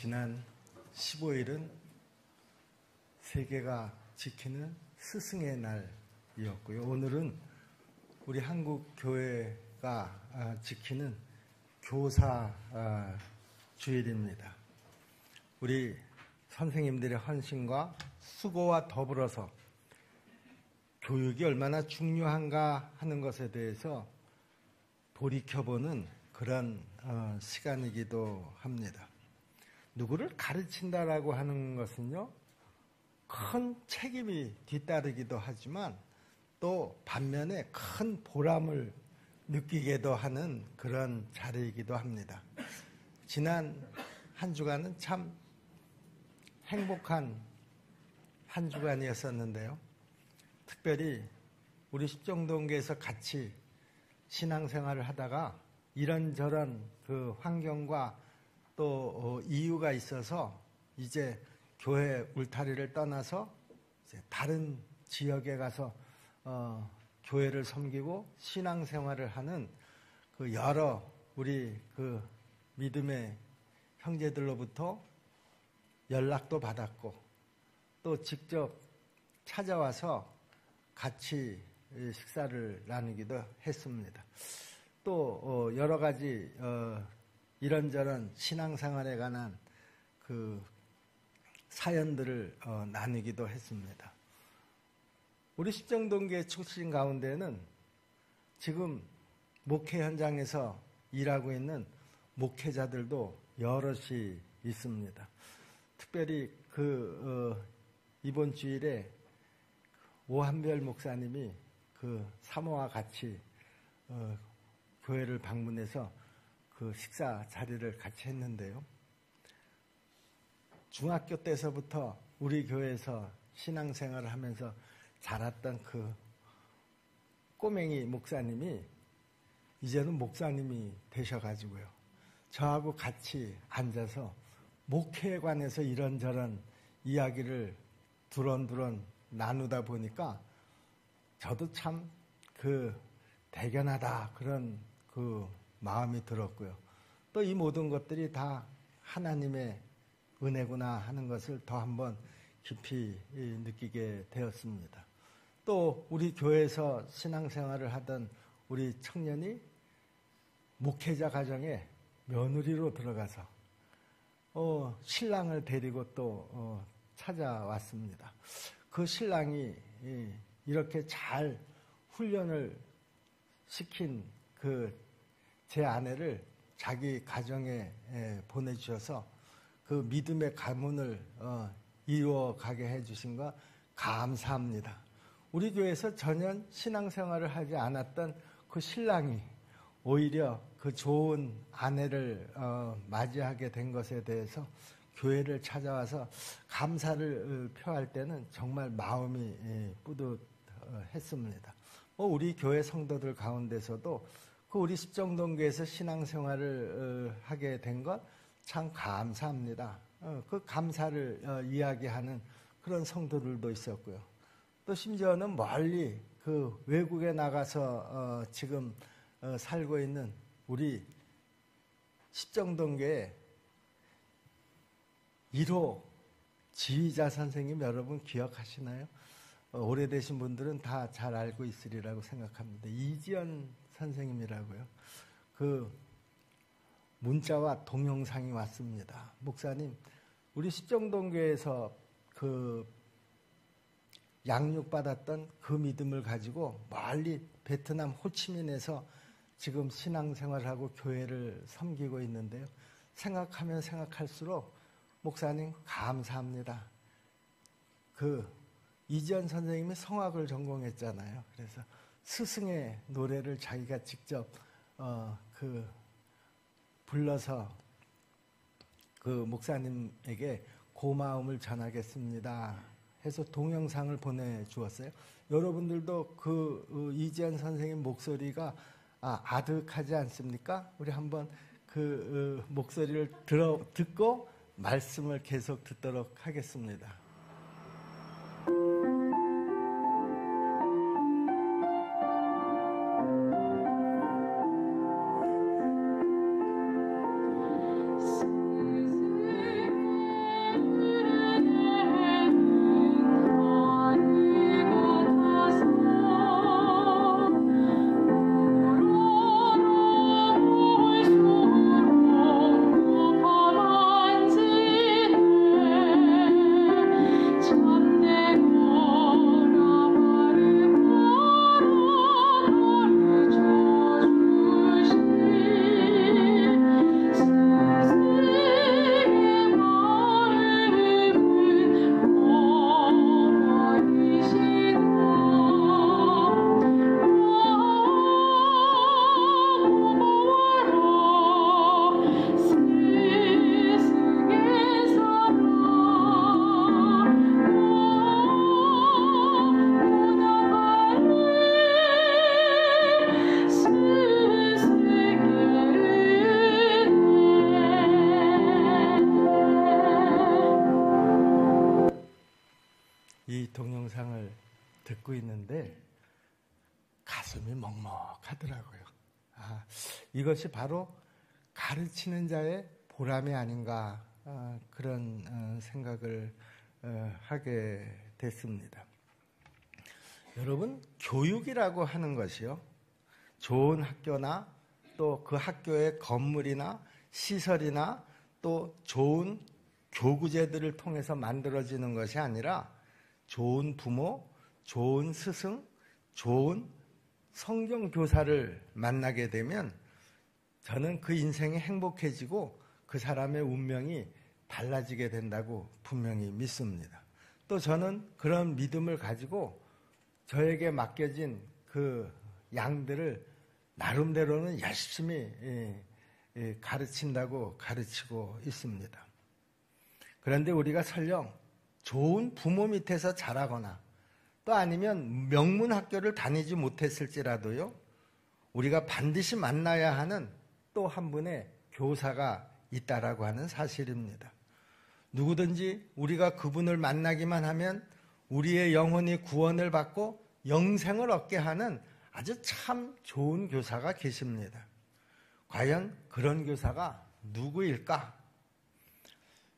지난 15일은 세계가 지키는 스승의 날이었고요. 오늘은 우리 한국 교회가 지키는 교사 주일입니다. 우리 선생님들의 헌신과 수고와 더불어서 교육이 얼마나 중요한가 하는 것에 대해서 돌이켜보는 그런 시간이기도 합니다. 누구를 가르친다라고 하는 것은요, 큰 책임이 뒤따르기도 하지만 또 반면에 큰 보람을 느끼게도 하는 그런 자리이기도 합니다. 지난 한 주간은 참 행복한 한 주간이었었는데요. 특별히 우리 십정동교에서 같이 신앙생활을 하다가 이런저런 그 환경과 또 이유가 있어서 이제 교회 울타리를 떠나서 이제 다른 지역에 가서 교회를 섬기고 신앙생활을 하는 그 여러 우리 그 믿음의 형제들로부터 연락도 받았고 또 직접 찾아와서 같이 식사를 나누기도 했습니다. 또 여러 가지 이런저런 신앙생활에 관한 그 사연들을 나누기도 했습니다. 우리 십정동교회 출신 가운데는 지금 목회 현장에서 일하고 있는 목회자들도 여럿이 있습니다. 특별히 이번 주일에 오한별 목사님이 그 사모와 같이 교회를 방문해서 그 식사 자리를 같이 했는데요. 중학교 때서부터 우리 교회에서 신앙생활을 하면서 자랐던 그 꼬맹이 목사님이 이제는 목사님이 되셔가지고요. 저하고 같이 앉아서 목회에 관해서 이런저런 이야기를 두런두런 나누다 보니까 저도 참 대견하다 그런 마음이 들었고요. 또 이 모든 것들이 다 하나님의 은혜구나 하는 것을 더 한번 깊이 느끼게 되었습니다. 또 우리 교회에서 신앙생활을 하던 우리 청년이 목회자 가정에 며느리로 들어가서 신랑을 데리고 또 찾아왔습니다. 그 신랑이 이렇게 잘 훈련을 시킨 제 아내를 자기 가정에 보내주셔서 그 믿음의 가문을 이루어가게 해주신 거 감사합니다. 우리 교회에서 전혀 신앙생활을 하지 않았던 그 신랑이 오히려 그 좋은 아내를 맞이하게 된 것에 대해서 교회를 찾아와서 감사를 표할 때는 정말 마음이 뿌듯했습니다. 우리 교회 성도들 가운데서도 그 우리 십정동교에서 신앙생활을 하게 된 것 참 감사합니다. 그 감사를 이야기하는 그런 성도들도 있었고요. 또 심지어는 멀리 그 외국에 나가서 지금 살고 있는 우리 십정동교의 1호 지휘자 선생님 여러분 기억하시나요? 오래되신 분들은 다 잘 알고 있으리라고 생각합니다. 이지연 선생님이라고요. 문자와 동영상이 왔습니다. 목사님, 우리 십정동교회에서 양육받았던 그 믿음을 가지고 멀리 베트남 호치민에서 지금 신앙생활을 하고 교회를 섬기고 있는데요. 생각하면 생각할수록 목사님 감사합니다. 이지연 선생님이 성악을 전공했잖아요. 그래서 스승의 노래를 자기가 직접 불러서 그 목사님에게 고마움을 전하겠습니다 해서 동영상을 보내주었어요. 여러분들도 이지연 선생님 목소리가 아득하지 않습니까? 우리 한번 목소리를 듣고 말씀을 계속 듣도록 하겠습니다. 이 동영상을 듣고 있는데 가슴이 먹먹하더라고요. 이것이 바로 가르치는 자의 보람이 아닌가, 그런 생각을 하게 됐습니다. 여러분, 교육이라고 하는 것이요, 좋은 학교나 또 그 학교의 건물이나 시설이나 또 좋은 교구제들을 통해서 만들어지는 것이 아니라 좋은 부모, 좋은 스승, 좋은 성경 교사를 만나게 되면 저는 그 인생이 행복해지고 그 사람의 운명이 달라지게 된다고 분명히 믿습니다. 또 저는 그런 믿음을 가지고 저에게 맡겨진 그 양들을 나름대로는 열심히 가르친다고 가르치고 있습니다. 그런데 우리가 설령 좋은 부모 밑에서 자라거나 또 아니면 명문 학교를 다니지 못했을지라도요, 우리가 반드시 만나야 하는 또 한 분의 교사가 있다라고 하는 사실입니다. 누구든지 우리가 그분을 만나기만 하면 우리의 영혼이 구원을 받고 영생을 얻게 하는 아주 참 좋은 교사가 계십니다. 과연 그런 교사가 누구일까?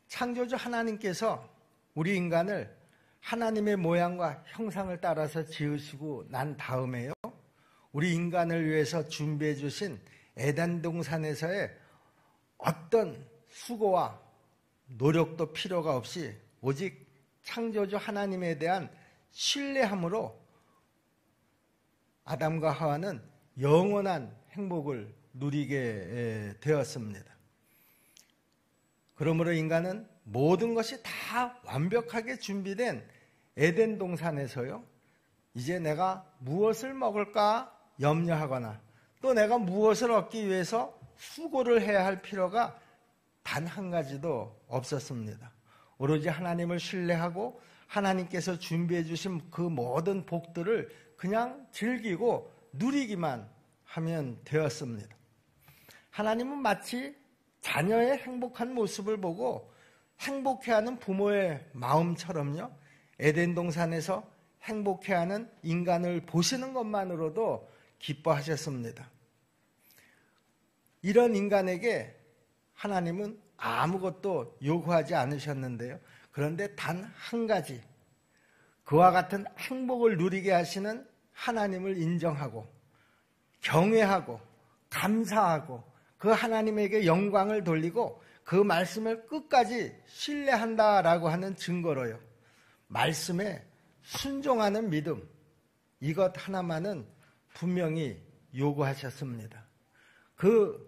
창조주 하나님께서 우리 인간을 하나님의 모양과 형상을 따라서 지으시고 난 다음에요, 우리 인간을 위해서 준비해 주신 에덴 동산에서의 어떤 수고와 노력도 필요가 없이 오직 창조주 하나님에 대한 신뢰함으로 아담과 하와는 영원한 행복을 누리게 되었습니다. 그러므로 인간은 모든 것이 다 완벽하게 준비된 에덴 동산에서요, 이제 내가 무엇을 먹을까 염려하거나 또 내가 무엇을 얻기 위해서 수고를 해야 할 필요가 단 한 가지도 없었습니다. 오로지 하나님을 신뢰하고 하나님께서 준비해 주신 그 모든 복들을 그냥 즐기고 누리기만 하면 되었습니다. 하나님은 마치 자녀의 행복한 모습을 보고 행복해하는 부모의 마음처럼요, 에덴 동산에서 행복해하는 인간을 보시는 것만으로도 기뻐하셨습니다. 이런 인간에게 하나님은 아무것도 요구하지 않으셨는데요, 그런데 단 한 가지, 그와 같은 행복을 누리게 하시는 하나님을 인정하고 경외하고 감사하고 그 하나님에게 영광을 돌리고 그 말씀을 끝까지 신뢰한다라고 하는 증거로요, 말씀에 순종하는 믿음, 이것 하나만은 분명히 요구하셨습니다. 그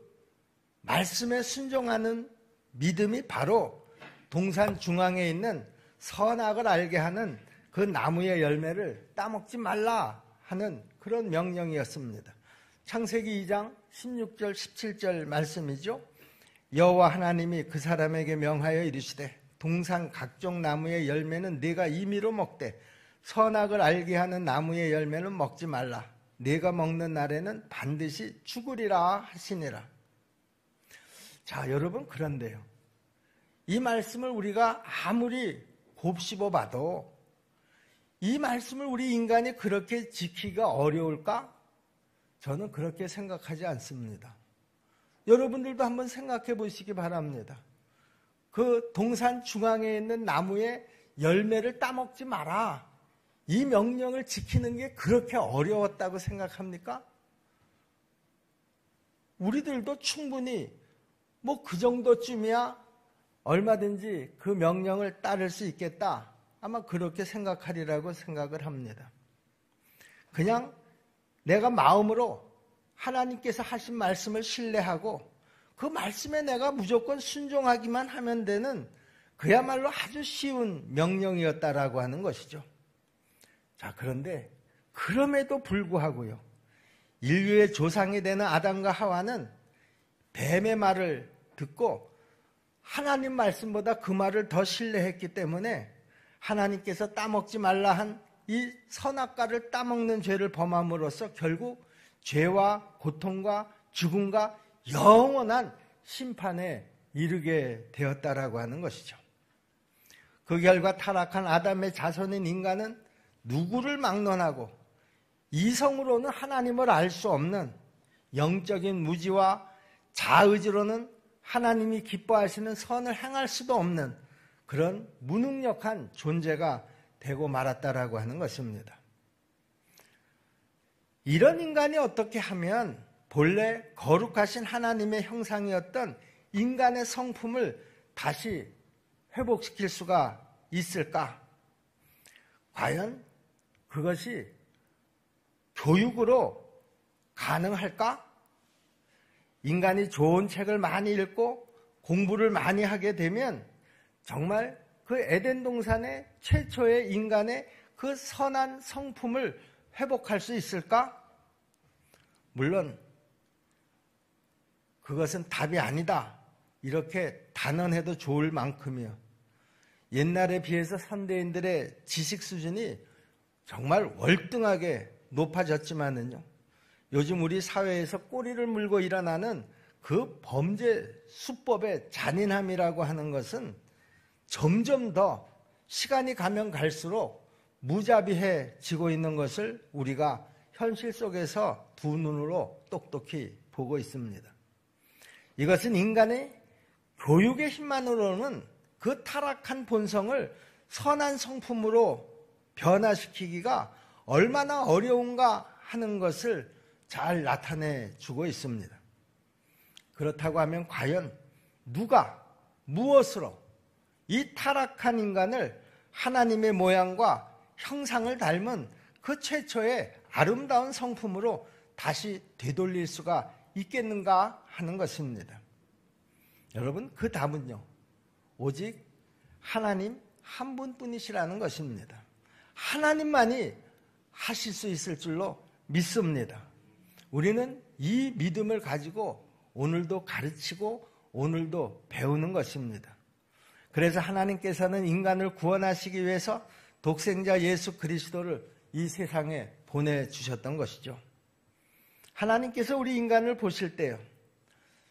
말씀에 순종하는 믿음이 바로 동산 중앙에 있는 선악을 알게 하는 그 나무의 열매를 따먹지 말라 하는 그런 명령이었습니다. 창세기 2장 16절 17절 말씀이죠. 여호와 하나님이 그 사람에게 명하여 이르시되 동산 각종 나무의 열매는 네가 임의로 먹되 선악을 알게 하는 나무의 열매는 먹지 말라. 네가 먹는 날에는 반드시 죽으리라 하시니라. 자, 여러분, 그런데요, 이 말씀을 우리가 아무리 곱씹어 봐도 이 말씀을 우리 인간이 그렇게 지키기가 어려울까? 저는 그렇게 생각하지 않습니다. 여러분들도 한번 생각해 보시기 바랍니다. 그 동산 중앙에 있는 나무의 열매를 따먹지 마라, 이 명령을 지키는 게 그렇게 어려웠다고 생각합니까? 우리들도 충분히 그 정도쯤이야 얼마든지 그 명령을 따를 수 있겠다, 아마 그렇게 생각하리라고 생각을 합니다. 그냥 내가 마음으로 하나님께서 하신 말씀을 신뢰하고 그 말씀에 내가 무조건 순종하기만 하면 되는 그야말로 아주 쉬운 명령이었다라고 하는 것이죠. 자, 그런데 그럼에도 불구하고요, 인류의 조상이 되는 아담과 하와는 뱀의 말을 듣고 하나님 말씀보다 그 말을 더 신뢰했기 때문에 하나님께서 따먹지 말라 한 이 선악과를 따먹는 죄를 범함으로써 결국 죄와 고통과 죽음과 영원한 심판에 이르게 되었다라고 하는 것이죠. 그 결과 타락한 아담의 자손인 인간은 누구를 막론하고 이성으로는 하나님을 알 수 없는 영적인 무지와 자의지로는 하나님이 기뻐하시는 선을 행할 수도 없는 그런 무능력한 존재가 되고 말았다라고 하는 것입니다. 이런 인간이 어떻게 하면 본래 거룩하신 하나님의 형상이었던 인간의 성품을 다시 회복시킬 수가 있을까? 과연 그것이 교육으로 가능할까? 인간이 좋은 책을 많이 읽고 공부를 많이 하게 되면 정말 그 에덴 동산의 최초의 인간의 그 선한 성품을 회복할 수 있을까? 물론 그것은 답이 아니다. 이렇게 단언해도 좋을 만큼이요. 옛날에 비해서 현대인들의 지식 수준이 정말 월등하게 높아졌지만은요. 요즘 우리 사회에서 꼬리를 물고 일어나는 그 범죄 수법의 잔인함이라고 하는 것은 점점 더 시간이 가면 갈수록 무자비해지고 있는 것을 우리가 현실 속에서 두 눈으로 똑똑히 보고 있습니다. 이것은 인간의 교육의 힘만으로는 그 타락한 본성을 선한 성품으로 변화시키기가 얼마나 어려운가 하는 것을 잘 나타내 주고 있습니다. 그렇다고 하면 과연 누가 무엇으로 이 타락한 인간을 하나님의 모양과 형상을 닮은 그 최초의 아름다운 성품으로 다시 되돌릴 수가 있겠는가 하는 것입니다. 여러분, 그 답은요, 오직 하나님 한 분뿐이시라는 것입니다. 하나님만이 하실 수 있을 줄로 믿습니다. 우리는 이 믿음을 가지고 오늘도 가르치고 오늘도 배우는 것입니다. 그래서 하나님께서는 인간을 구원하시기 위해서 독생자 예수 그리스도를 이 세상에 보내주셨던 것이죠. 하나님께서 우리 인간을 보실 때요,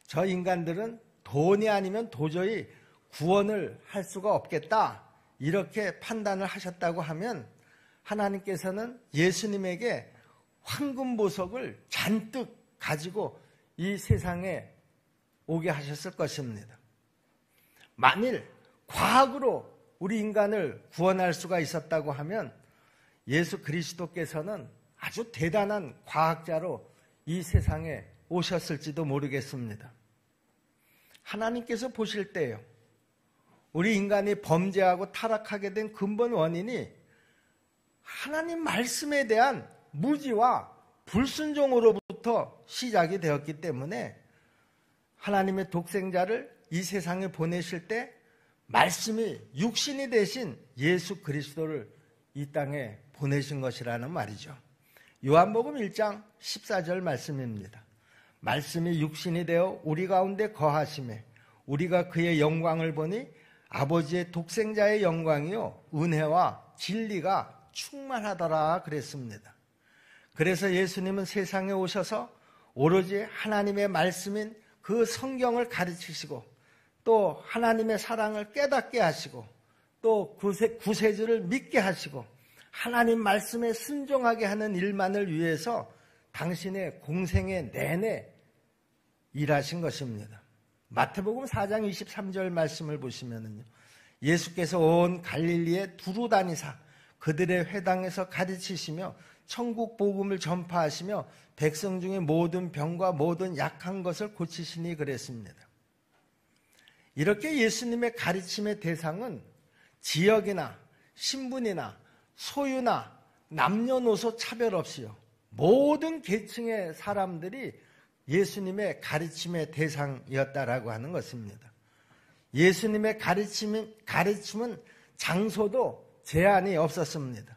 저 인간들은 돈이 아니면 도저히 구원을 할 수가 없겠다, 이렇게 판단을 하셨다고 하면 하나님께서는 예수님에게 황금보석을 잔뜩 가지고 이 세상에 오게 하셨을 것입니다. 만일 과학으로 우리 인간을 구원할 수가 있었다고 하면 예수 그리스도께서는 아주 대단한 과학자로 이 세상에 오셨을지도 모르겠습니다. 하나님께서 보실 때요, 우리 인간이 범죄하고 타락하게 된 근본 원인이 하나님 말씀에 대한 무지와 불순종으로부터 시작이 되었기 때문에 하나님의 독생자를 이 세상에 보내실 때 말씀이 육신이 되신 예수 그리스도를 이 땅에 보내신 것이라는 말이죠. 요한복음 1장 14절 말씀입니다. 말씀이 육신이 되어 우리 가운데 거하심에 우리가 그의 영광을 보니 아버지의 독생자의 영광이요 은혜와 진리가 충만하더라 그랬습니다. 그래서 예수님은 세상에 오셔서 오로지 하나님의 말씀인 그 성경을 가르치시고 또 하나님의 사랑을 깨닫게 하시고 또 구세주를 믿게 하시고 하나님 말씀에 순종하게 하는 일만을 위해서 당신의 공생의 내내 일하신 것입니다. 마태복음 4장 23절 말씀을 보시면은요, 예수께서 온 갈릴리에 두루 다니사 그들의 회당에서 가르치시며 천국 복음을 전파하시며 백성 중에 모든 병과 모든 약한 것을 고치시니 그랬습니다. 이렇게 예수님의 가르침의 대상은 지역이나 신분이나 소유나 남녀노소 차별 없이요, 모든 계층의 사람들이 예수님의 가르침의 대상이었다라고 하는 것입니다. 예수님의 가르침은 장소도 제한이 없었습니다.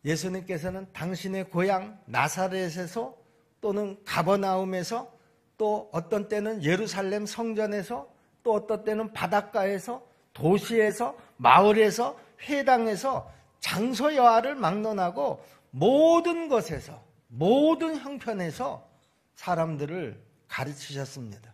예수님께서는 당신의 고향 나사렛에서 또는 가버나움에서 또 어떤 때는 예루살렘 성전에서 또 어떤 때는 바닷가에서 도시에서 마을에서 회당에서 장소 여하를 막론하고 모든 것에서 모든 형편에서 사람들을 가르치셨습니다.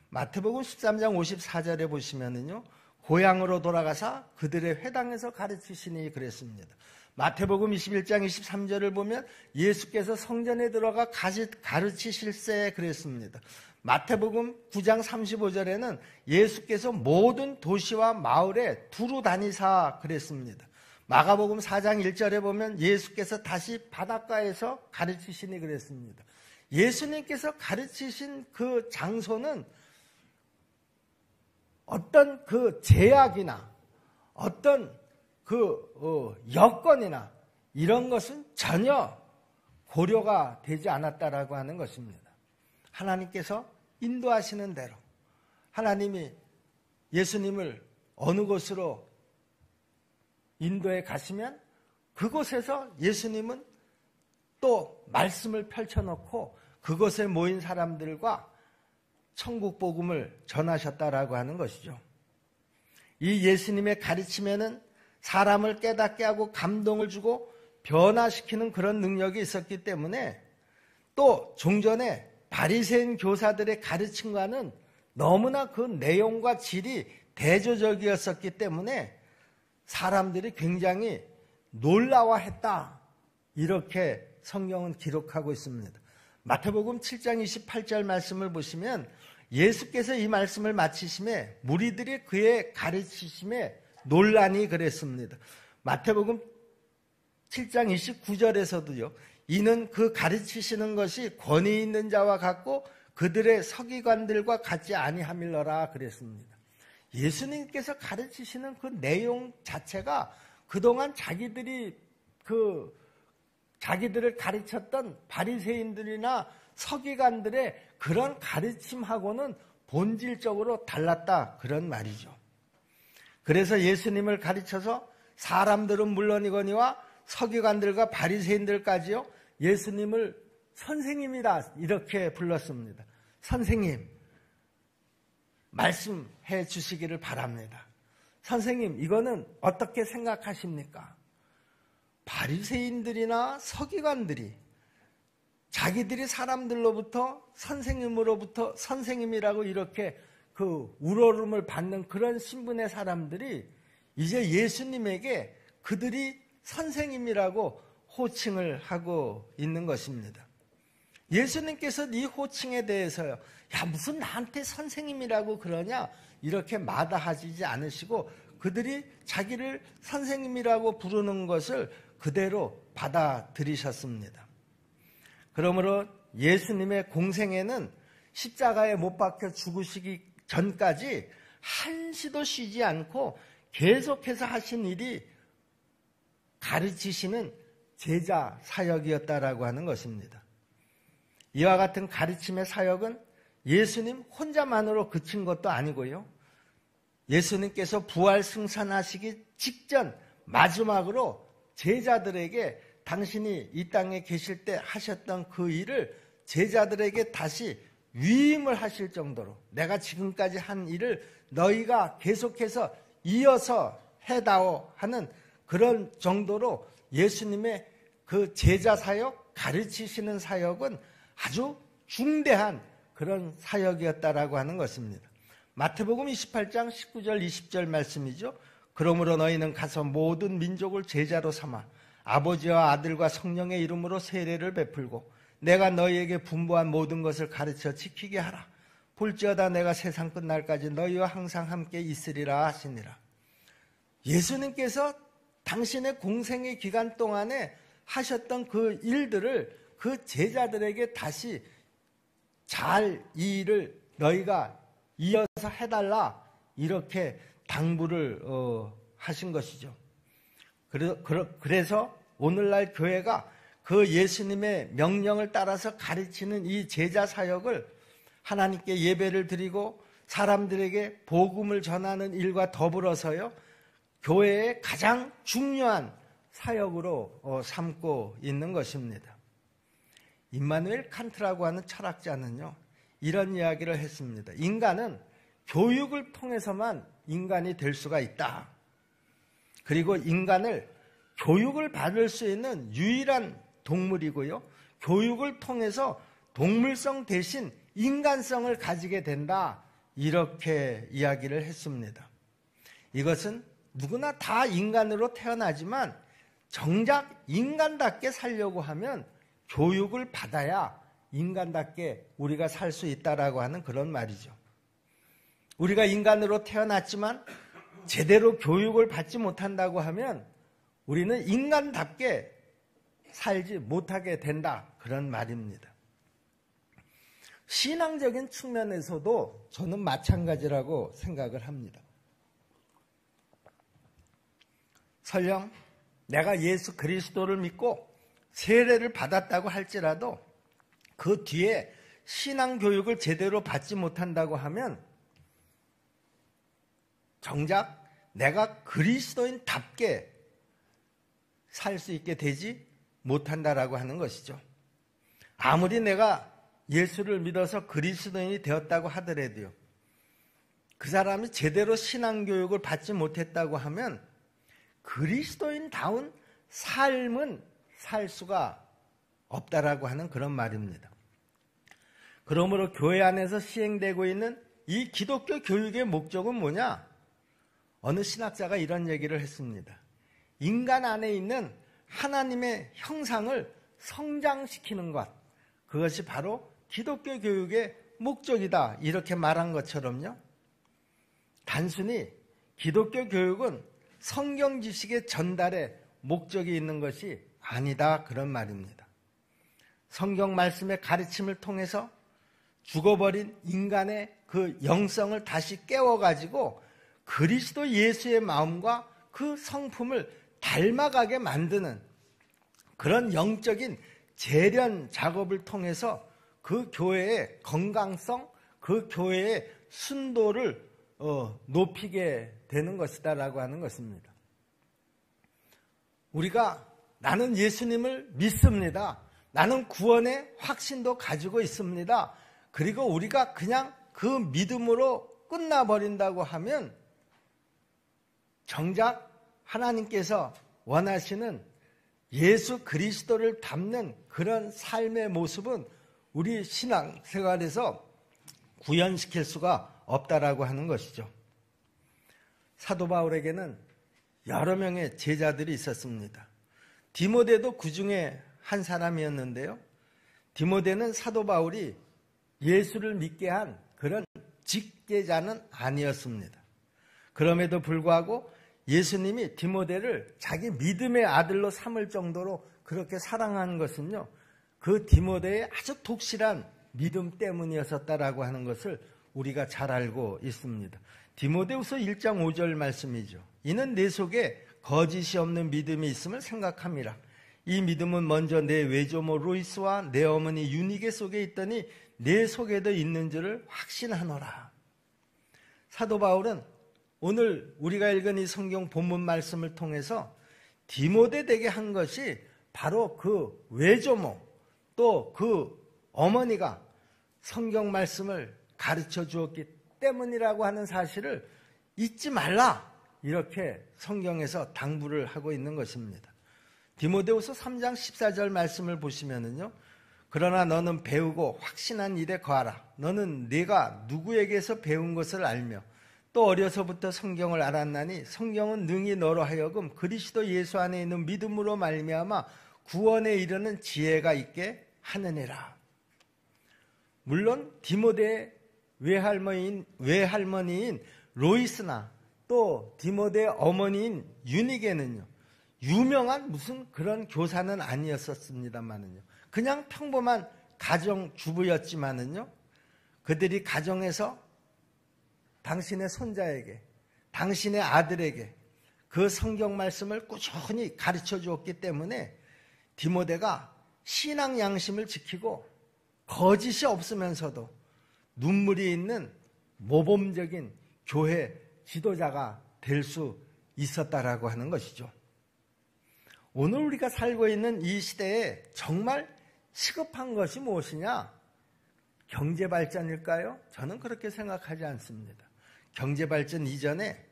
마태복음 13장 54절에 보시면은요, 고향으로 돌아가사 그들의 회당에서 가르치시니 그랬습니다. 마태복음 21장 23절을 보면 예수께서 성전에 들어가 가르치실세 그랬습니다. 마태복음 9장 35절에는 예수께서 모든 도시와 마을에 두루 다니사 그랬습니다. 마가복음 4장 1절에 보면 예수께서 다시 바닷가에서 가르치시니 그랬습니다. 예수님께서 가르치신 그 장소는 어떤 그 제약이나 어떤 그 여건이나 이런 것은 전혀 고려가 되지 않았다라고 하는 것입니다. 하나님께서 인도하시는 대로 하나님이 예수님을 어느 곳으로 인도에 가시면 그곳에서 예수님은 또 말씀을 펼쳐놓고 그곳에 모인 사람들과 천국 복음을 전하셨다라고 하는 것이죠. 이 예수님의 가르침에는 사람을 깨닫게 하고 감동을 주고 변화시키는 그런 능력이 있었기 때문에 또 종전에 바리새인 교사들의 가르침과는 너무나 그 내용과 질이 대조적이었었기 때문에 사람들이 굉장히 놀라워했다. 이렇게 성경은 기록하고 있습니다. 마태복음 7장 28절 말씀을 보시면 예수께서 이 말씀을 마치심에 무리들이 그의 가르치심에 논란이 그랬습니다. 마태복음 7장 29절에서도요. 이는 그 가르치시는 것이 권위 있는 자와 같고 그들의 서기관들과 같지 아니함일러라 그랬습니다. 예수님께서 가르치시는 그 내용 자체가 그동안 자기들을 가르쳤던 바리새인들이나 서기관들의 그런 가르침하고는 본질적으로 달랐다 그런 말이죠. 그래서 예수님을 가르쳐서 사람들은 물론이거니와 서기관들과 바리새인들까지요 예수님을 선생님이다 이렇게 불렀습니다. 선생님 말씀해 주시기를 바랍니다. 선생님 이거는 어떻게 생각하십니까? 바리새인들이나 서기관들이 자기들이 사람들로부터 선생님으로부터 선생님이라고 이렇게 그 우러름을 받는 그런 신분의 사람들이 이제 예수님에게 그들이 선생님이라고 호칭을 하고 있는 것입니다. 예수님께서 이 호칭에 대해서요, 야 무슨 나한테 선생님이라고 그러냐 이렇게 마다하지 않으시고 그들이 자기를 선생님이라고 부르는 것을 그대로 받아들이셨습니다. 그러므로 예수님의 공생애는 십자가에 못 박혀 죽으시기 전까지 한시도 쉬지 않고 계속해서 하신 일이 가르치시는 제자 사역이었다라고 하는 것입니다. 이와 같은 가르침의 사역은 예수님 혼자만으로 그친 것도 아니고요. 예수님께서 부활 승천하시기 직전 마지막으로 제자들에게 당신이 이 땅에 계실 때 하셨던 그 일을 제자들에게 다시 위임을 하실 정도로 내가 지금까지 한 일을 너희가 계속해서 이어서 해다오 하는 그런 정도로 예수님의 그 제자 사역, 가르치시는 사역은 아주 중대한 그런 사역이었다라고 하는 것입니다. 마태복음 28장 19절 20절 말씀이죠. 그러므로 너희는 가서 모든 민족을 제자로 삼아 아버지와 아들과 성령의 이름으로 세례를 베풀고 내가 너희에게 분부한 모든 것을 가르쳐 지키게 하라. 볼지어다 내가 세상 끝날까지 너희와 항상 함께 있으리라 하시니라. 예수님께서 당신의 공생의 기간 동안에 하셨던 그 일들을 그 제자들에게 다시 잘 이 일을 너희가 이어서 해달라 이렇게 당부를 하신 것이죠. 그래서 오늘날 교회가 그 예수님의 명령을 따라서 가르치는 이 제자 사역을 하나님께 예배를 드리고 사람들에게 복음을 전하는 일과 더불어서요 교회의 가장 중요한 사역으로 삼고 있는 것입니다. 임마누엘 칸트라고 하는 철학자는요 이런 이야기를 했습니다. 인간은 교육을 통해서만 인간이 될 수가 있다. 그리고 인간을 교육을 받을 수 있는 유일한 동물이고요. 교육을 통해서 동물성 대신 인간성을 가지게 된다. 이렇게 이야기를 했습니다. 이것은 누구나 다 인간으로 태어나지만 정작 인간답게 살려고 하면 교육을 받아야 인간답게 우리가 살 수 있다라고 하는 그런 말이죠. 우리가 인간으로 태어났지만 제대로 교육을 받지 못한다고 하면 우리는 인간답게 살지 못하게 된다, 그런 말입니다. 신앙적인 측면에서도 저는 마찬가지라고 생각을 합니다. 설령 내가 예수 그리스도를 믿고 세례를 받았다고 할지라도 그 뒤에 신앙 교육을 제대로 받지 못한다고 하면 정작 내가 그리스도인답게 살 수 있게 되지 못한다라고 하는 것이죠. 아무리 내가 예수를 믿어서 그리스도인이 되었다고 하더라도요, 그 사람이 제대로 신앙 교육을 받지 못했다고 하면 그리스도인다운 삶은 살 수가 없다라고 하는 그런 말입니다. 그러므로 교회 안에서 시행되고 있는 이 기독교 교육의 목적은 뭐냐? 어느 신학자가 이런 얘기를 했습니다. 인간 안에 있는 하나님의 형상을 성장시키는 것, 그것이 바로 기독교 교육의 목적이다, 이렇게 말한 것처럼요, 단순히 기독교 교육은 성경 지식의 전달에 목적이 있는 것이 아니다, 그런 말입니다. 성경 말씀의 가르침을 통해서 죽어버린 인간의 그 영성을 다시 깨워가지고 그리스도 예수의 마음과 그 성품을 닮아가게 만드는 그런 영적인 재련 작업을 통해서 그 교회의 건강성, 그 교회의 순도를 높이게 되는 것이다라고 하는 것입니다. 우리가 나는 예수님을 믿습니다. 나는 구원의 확신도 가지고 있습니다. 그리고 우리가 그냥 그 믿음으로 끝나버린다고 하면 정작 하나님께서 원하시는 예수 그리스도를 닮는 그런 삶의 모습은 우리 신앙생활에서 구현시킬 수가 없다라고 하는 것이죠. 사도 바울에게는 여러 명의 제자들이 있었습니다. 디모데도 그 중에 한 사람이었는데요. 디모데는 사도 바울이 예수를 믿게 한 그런 직계자는 아니었습니다. 그럼에도 불구하고 예수님이 디모데를 자기 믿음의 아들로 삼을 정도로 그렇게 사랑한 것은요, 그 디모데의 아주 독실한 믿음 때문이었다라고 하는 것을 우리가 잘 알고 있습니다. 디모데후서 1장 5절 말씀이죠. 이는 내 속에 거짓이 없는 믿음이 있음을 생각함이라. 이 믿음은 먼저 내 외조모 로이스와 내 어머니 유니게 속에 있더니 내 속에도 있는 줄을 확신하노라. 사도 바울은 오늘 우리가 읽은 이 성경 본문 말씀을 통해서 디모데에게 한 것이 바로 그 외조모, 또 그 어머니가 성경 말씀을 가르쳐 주었기 때문이라고 하는 사실을 잊지 말라, 이렇게 성경에서 당부를 하고 있는 것입니다. 디모데후서 3장 14절 말씀을 보시면은요, 그러나 너는 배우고 확신한 일에 거하라. 너는 네가 누구에게서 배운 것을 알며 또 어려서부터 성경을 알았나니 성경은 능히 너로 하여금 그리스도 예수 안에 있는 믿음으로 말미암아 구원에 이르는 지혜가 있게 하느니라. 물론 디모데의 외할머니인 로이스나 또 디모데의 어머니인 유니게는요, 유명한 무슨 그런 교사는 아니었었습니다만은요, 그냥 평범한 가정주부였지만은요, 그들이 가정에서 당신의 손자에게, 당신의 아들에게 그 성경 말씀을 꾸준히 가르쳐 주었기 때문에 디모데가 신앙 양심을 지키고 거짓이 없으면서도 눈물이 있는 모범적인 교회 지도자가 될 수 있었다라고 하는 것이죠. 오늘 우리가 살고 있는 이 시대에 정말 시급한 것이 무엇이냐? 경제 발전일까요? 저는 그렇게 생각하지 않습니다. 경제 발전 이전에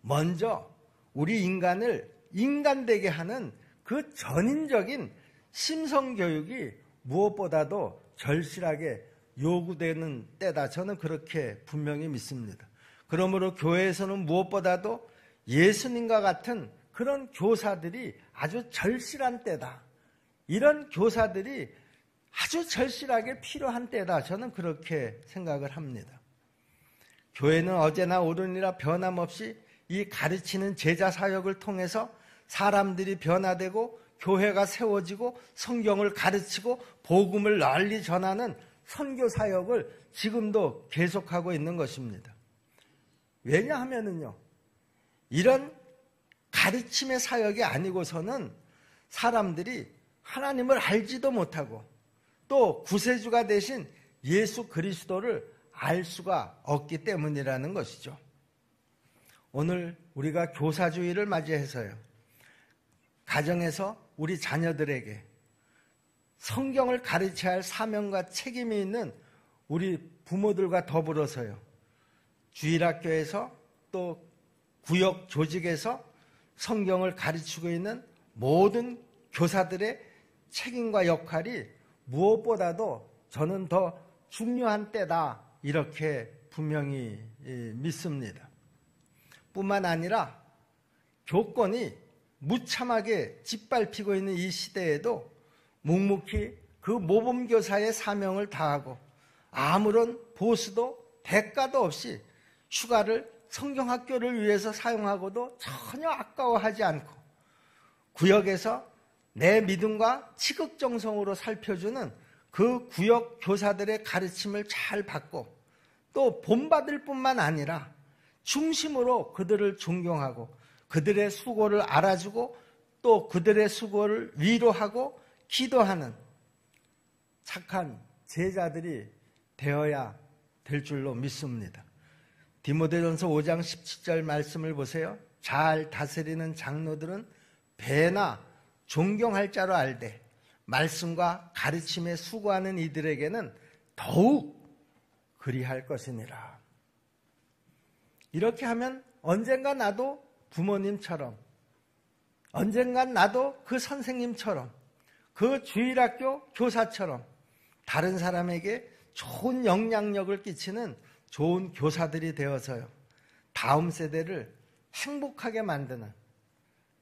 먼저 우리 인간을 인간되게 하는 그 전인적인 심성 교육이 무엇보다도 절실하게 요구되는 때다. 저는 그렇게 분명히 믿습니다. 그러므로 교회에서는 무엇보다도 예수님과 같은 그런 교사들이 아주 절실한 때다. 이런 교사들이 아주 절실하게 필요한 때다. 저는 그렇게 생각을 합니다. 교회는 어제나 오늘이나 변함없이 이 가르치는 제자 사역을 통해서 사람들이 변화되고 교회가 세워지고 성경을 가르치고 복음을 널리 전하는 선교 사역을 지금도 계속하고 있는 것입니다. 왜냐하면요, 이런 가르침의 사역이 아니고서는 사람들이 하나님을 알지도 못하고 또 구세주가 되신 예수 그리스도를 알 수가 없기 때문이라는 것이죠. 오늘 우리가 교사주의를 맞이해서요, 가정에서 우리 자녀들에게 성경을 가르쳐야 할 사명과 책임이 있는 우리 부모들과 더불어서요, 주일학교에서 또 구역 조직에서 성경을 가르치고 있는 모든 교사들의 책임과 역할이 무엇보다도 저는 더 중요한 때다, 이렇게 분명히 믿습니다. 뿐만 아니라 교권이 무참하게 짓밟히고 있는 이 시대에도 묵묵히 그 모범교사의 사명을 다하고 아무런 보수도 대가도 없이 휴가를 성경학교를 위해서 사용하고도 전혀 아까워하지 않고 구역에서 내 믿음과 지극정성으로 살펴주는 그 구역 교사들의 가르침을 잘 받고 또 본받을 뿐만 아니라 중심으로 그들을 존경하고 그들의 수고를 알아주고 또 그들의 수고를 위로하고 기도하는 착한 제자들이 되어야 될 줄로 믿습니다. 디모데전서 5장 17절 말씀을 보세요. 잘 다스리는 장로들은 배나 존경할 자로 알되 말씀과 가르침에 수고하는 이들에게는 더욱 그리할 것이니라. 이렇게 하면 언젠가 나도 부모님처럼, 언젠간 나도 그 선생님처럼, 그 주일학교 교사처럼 다른 사람에게 좋은 영향력을 끼치는 좋은 교사들이 되어서요, 다음 세대를 행복하게 만드는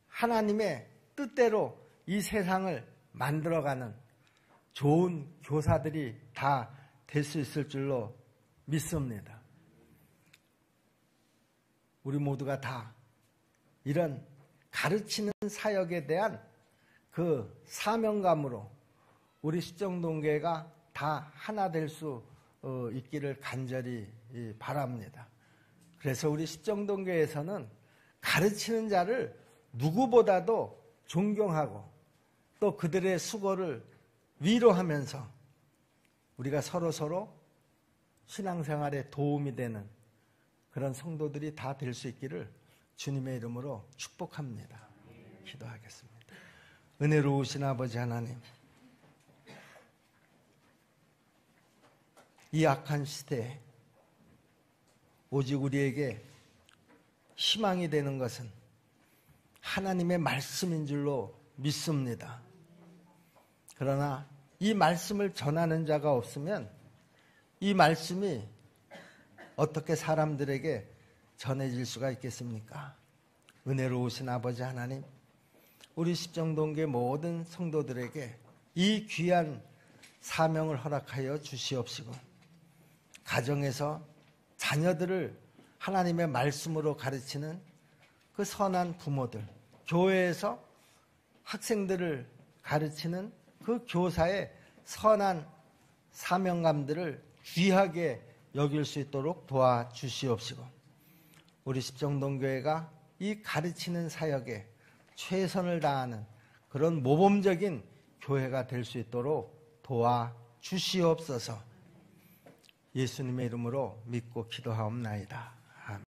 하나님의 뜻대로 이 세상을 만들어가는 좋은 교사들이 다 될 수 있을 줄로 믿습니다. 우리 모두가 다 이런 가르치는 사역에 대한 그 사명감으로 우리 십정동교회가 다 하나 될 수 있기를 간절히 바랍니다. 그래서 우리 십정동교회에서는 가르치는 자를 누구보다도 존경하고 또 그들의 수고를 위로하면서 우리가 서로 신앙생활에 도움이 되는 그런 성도들이 다 될 수 있기를 주님의 이름으로 축복합니다. 기도하겠습니다. 은혜로우신 아버지 하나님, 이 악한 시대에 오직 우리에게 희망이 되는 것은 하나님의 말씀인 줄로 믿습니다. 그러나 이 말씀을 전하는 자가 없으면 이 말씀이 어떻게 사람들에게 전해질 수가 있겠습니까? 은혜로우신 아버지 하나님, 우리 십정동교회 모든 성도들에게 이 귀한 사명을 허락하여 주시옵시고 가정에서 자녀들을 하나님의 말씀으로 가르치는 그 선한 부모들, 교회에서 학생들을 가르치는 그 교사의 선한 사명감들을 귀하게 여길 수 있도록 도와주시옵시고 우리 십정동교회가 이 가르치는 사역에 최선을 다하는 그런 모범적인 교회가 될 수 있도록 도와주시옵소서. 예수님의 이름으로 믿고 기도하옵나이다.